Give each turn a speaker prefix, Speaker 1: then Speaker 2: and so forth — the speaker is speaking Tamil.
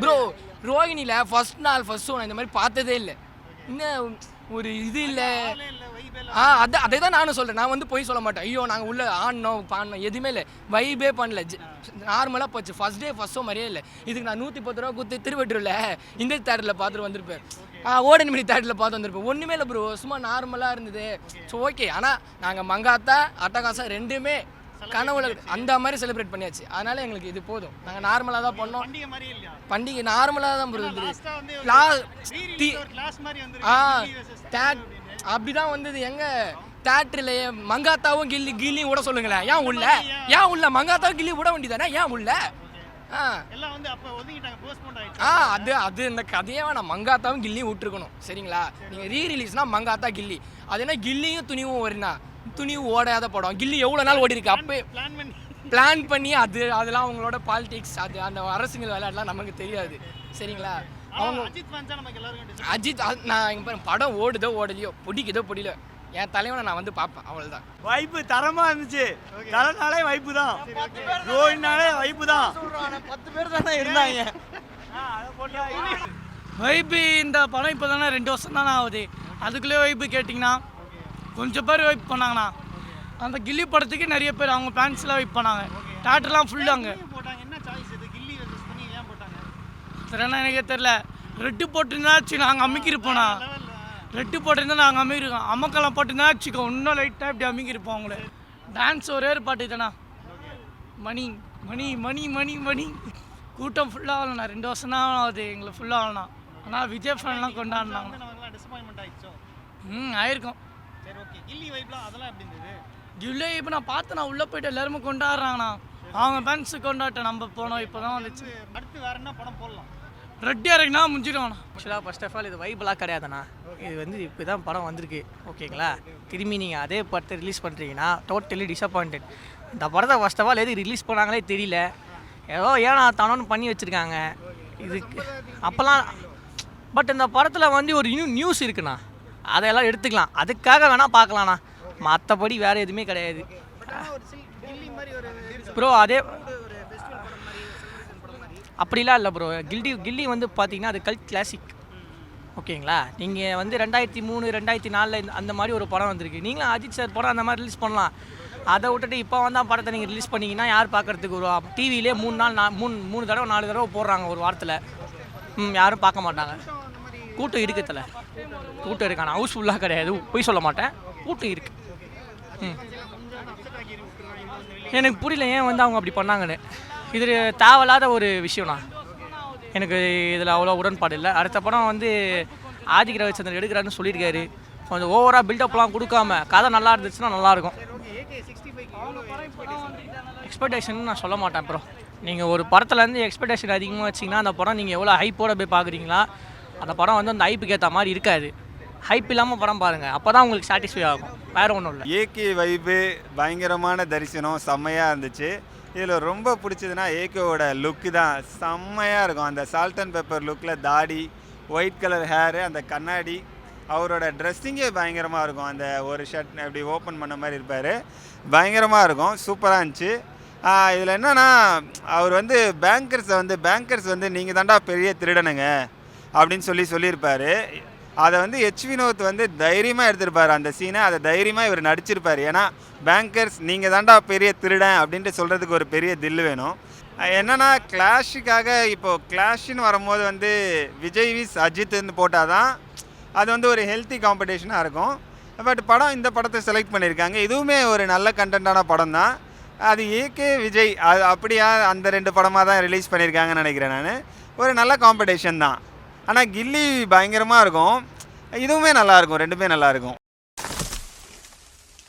Speaker 1: ப்ரோ ரோகிணியில் ஃபர்ஸ்ட் ஷோ நான் இந்த மாதிரி பார்த்ததே இல்லை. இன்னும் ஒரு இது இல்லை. அதே தான் நானும் சொல்கிறேன். நான் வந்து போய் சொல்ல மாட்டேன். ஐயோ நாங்கள் உள்ள ஆடணும் பாடணும் எதுவுமே இல்லை. வைபே பண்ணல. நார்மலாக போச்சு. ஃபர்ஸ்ட் ஷோ மாதிரியே இல்லை. இதுக்கு நான் 110 ரூபா கொடுத்து திருவட்டூரில் இந்த தேட்டரில் பார்த்துட்டு வந்திருப்பேன். ஓடன்மினி தேட்டரில் பார்த்து வந்திருப்பேன். ஒன்றுமே இல்லை ப்ரோ. சும்மா நார்மலாக இருந்தது. So okay. ஆனால் நாங்கள் மங்காத்தா அட்டகாசம் ரெண்டுமே கனவுல அந்த மாதிரி செலிப்ரேட் பண்ணியாச்சு. அதனால எங்களுக்கு இது போதும். நாங்கள் நார்மலாக தான் பண்ணோம். பண்டிகை நார்மலாக தான் ப்ரோ. அப்படிதான் வந்தது. எங்க தேட்டரில் மங்காத்தாவும் கில்லியும் விட சொல்லுங்களேன். ஏன் உள்ள மங்காத்தாவும் கில்லி விட வேண்டியதானே? ஏன் உள்ள அது இந்த கதையே வேணாம். மங்காத்தாவும் கில்லியும் விட்டுருக்கணும். சரிங்களா? நீங்கள் ரீரிலீஸ்னா மங்காத்தா கில்லி. அது என்ன கில்லியும் துணிவும் வருனா துணிவும் ஓடாத படம். கில்லி எவ்வளோ நாள் ஓடி இருக்கு. அப்போ பிளான் பண்ணி அதெல்லாம் அவங்களோட பாலிடிக்ஸ் அந்த அரசியல் விளையாடலாம் நமக்கு தெரியாது. சரிங்களா? அவங்க அஜித் நான் எங்க படம் ஓடுதோ ஓடலையோ பிடிக்குதோ பிடிக்கல என் தலைவனை நான் வந்து பார்ப்பேன். அவ்வளோதான்.
Speaker 2: வைப்பு தரமாக இருந்துச்சு. தரனாலே வைப்பு தான். ரோஹினாலே வைப்பு தான். 10 பேர் தானே இருந்தாங்க.
Speaker 3: வைப்பு இந்த படம் இப்போ தானே 2 வருஷம் தானே ஆகுது. அதுக்குள்ளே வைப்பு கேட்டிங்கன்னா கொஞ்சம் பேர் வைப் பண்ணாங்கண்ணா. அந்த கில்லி படத்துக்கு நிறைய பேர் அவங்க ஃபேன்ஸ்லாம் வைப் பண்ணாங்க. தேட்டர்லாம் ஃபுல்லாங்க. சரிண்ணா எனக்கே தெரில. ரெட்டு போட்டிருந்தாச்சு நாங்கள் அமுக்கியிருப்போண்ணா. ரெட்டு போட்டிருந்தா நாங்கள் அமுக்கிருக்கோம். அம்மக்கெல்லாம் போட்டிருந்தா வச்சுக்கோ இன்னும் லைட்டாக இப்படி அமுக்கியிருப்போம். அவங்கள டான்ஸ் ஒரே ஒரு பாட்டு தானே. மணி மணி மணி மணி மணி கூட்டம் ஃபுல்லாக ஆகலண்ணா. 2 வருஷம் தான் ஆகுது எங்களை ஃபுல்லாக ஆகலாம். ஆனால் விஜய் ஃபேன்லாம் கொண்டாடினாங்க. ஆயிருக்கும். கில்லி இப்போ நான் பார்த்தேன். நான் உள்ளே போய்ட்டு எல்லாருமே கொண்டாடுறாங்கண்ணா. அவங்க ஃபேன்ஸு கொண்டாட்டம் நம்ம போனோம். இப்போ தான் வந்துச்சு.
Speaker 2: அடுத்து வேறு என்ன படம் போடலாம்?
Speaker 3: ரெட்டியாக இருக்குண்ணா முடிஞ்சிடுவாண்ணா.
Speaker 4: ஆக்சுவலாக ஃபர்ஸ்ட் ஆஃப் ஆல் இது வைபெலாம் கிடையாதுண்ணா. இது வந்து இப்போ தான் படம் வந்திருக்கு. ஓகேங்களா? திரும்பி நீங்கள் அதே படத்தை ரிலீஸ் பண்ணுறீங்கன்னா டோட்டலி டிசப்பாயிண்டட். இந்த படத்தை ஃபர்ஸ்ட் ஆஃப் ஆல் எது ரிலீஸ் பண்ணாங்களே தெரியல. ஏதோ ஏன்னா தானோன்னு பண்ணி வச்சுருக்காங்க இதுக்கு அப்போல்லாம். பட் இந்த படத்தில் வந்து ஒரு நியூஸ் இருக்குண்ணா. அதையெல்லாம் எடுத்துக்கலாம். அதுக்காக வேணால் பார்க்கலாண்ணா. மற்றபடி வேறு எதுவுமே கிடையாது ப்ரோ. அதே அப்படிலாம் இல்லை ப்ரோ. கில்லி வந்து பார்த்தீங்கன்னா அது கல்ட் கிளாசிக். ஓகேங்களா? நீங்கள் வந்து 2003 2004 அந்த மாதிரி ஒரு படம் வந்திருக்கு. நீங்களும் அஜித் சார் படம் அந்த மாதிரி ரிலீஸ் பண்ணலாம். அதை விட்டுட்டு இப்போ வந்தால் படத்தை நீங்கள் ரிலீஸ் பண்ணிங்கன்னா யார் பார்க்குறதுக்கு வருவா? டிவிலே 3 தடவை 4 தடவை போடுறாங்க ஒரு வாரத்தில். யாரும் பார்க்க மாட்டாங்க. கூட்டம் இருக்குதுல. கூட்டம் இருக்கான ஹவுஸ்ஃபுல்லாக கிடையாது. போய் சொல்ல மாட்டேன். கூட்டம் இருக்குது. எனக்கு புரியல ஏன் வந்து அவங்க அப்படி பண்ணாங்கன்னு. இது தேவையில்லாத ஒரு விஷயம்ண்ணா. எனக்கு இதில் அவ்வளோ உடன்பாடு இல்லை. அடுத்த படம் வந்து ஆதிக் ரவிச்சந்திரன் எடுக்கிறாருன்னு சொல்லியிருக்காரு. கொஞ்சம் ஓவராக பில்டப்லாம் கொடுக்காம கதை நல்லா இருந்துச்சுன்னா நல்லாயிருக்கும். எக்ஸ்பெக்டேஷன் நான் சொல்ல மாட்டேன் ப்ரோ. நீங்கள் ஒரு படத்துலேருந்து எக்ஸ்பெக்டேஷன் அதிகமாக வச்சிங்கன்னா அந்த படம் நீங்கள் எவ்வளோ ஹைப்போட போய் பார்க்குறீங்களா அந்த படம் வந்து அந்த ஹைப்புக்கு ஏற்ற மாதிரி இருக்காது. ஹைப் இல்லாமல் படம் பாருங்கள். அப்போ தான் உங்களுக்கு சாட்டிஸ்ஃபை ஆகும். வேறு ஒன்றும் இல்லை.
Speaker 5: ஏகே வைபு பயங்கரமான தரிசனம் செம்மையாக இருந்துச்சு. இதில் ரொம்ப பிடிச்சதுன்னா ஏகேவோட லுக்கு தான். செம்மையாக இருக்கும். அந்த சால்ட் அண்ட் பெப்பர் லுக்கில் தாடி, ஒயிட் கலர் ஹேரு, அந்த கண்ணாடி, அவரோட ட்ரெஸ்ஸிங்கே பயங்கரமாக இருக்கும். அந்த ஒரு ஷர்ட் அப்படி ஓப்பன் பண்ண மாதிரி இருப்பார். பயங்கரமாக இருக்கும். சூப்பராக இருந்துச்சு. இதில் என்னென்னா அவர் வந்து பேங்கர்ஸ் வந்து நீங்கள் தாண்டா பெரிய திருடனுங்க அப்படின்னு சொல்லியிருப்பார். அதை வந்து ஹெச் வினோத் வந்து தைரியமாக எடுத்திருப்பார் அந்த சீனை. அதை தைரியமாக இவர் நடிச்சிருப்பார். ஏன்னா பேங்கர்ஸ் நீங்கள் தாண்டா பெரிய திருடன் அப்படின்ட்டு சொல்கிறதுக்கு ஒரு பெரிய தில்லு வேணும். என்னென்னா கிளாஷுக்காக இப்போது கிளாஷுன்னு வரும்போது வந்து விஜய் விஸ் அஜித்னு போட்டால் தான் அது வந்து ஒரு ஹெல்த்தி காம்படிஷனாக இருக்கும். பட் இந்த படத்தை செலக்ட் பண்ணியிருக்காங்க. இதுவுமே ஒரு நல்ல கண்டென்ட்டான படம் தான். அது ஏகே விஜய் அது அப்படியா அந்த 2 படமாக தான் ரிலீஸ் பண்ணியிருக்காங்கன்னு நினைக்கிறேன் நான். ஒரு நல்ல காம்படிஷன் தான். ஆனால் கில்லி பயங்கரமாக இருக்கும். இதுவுமே நல்லாயிருக்கும். ரெண்டுமே நல்லாயிருக்கும்.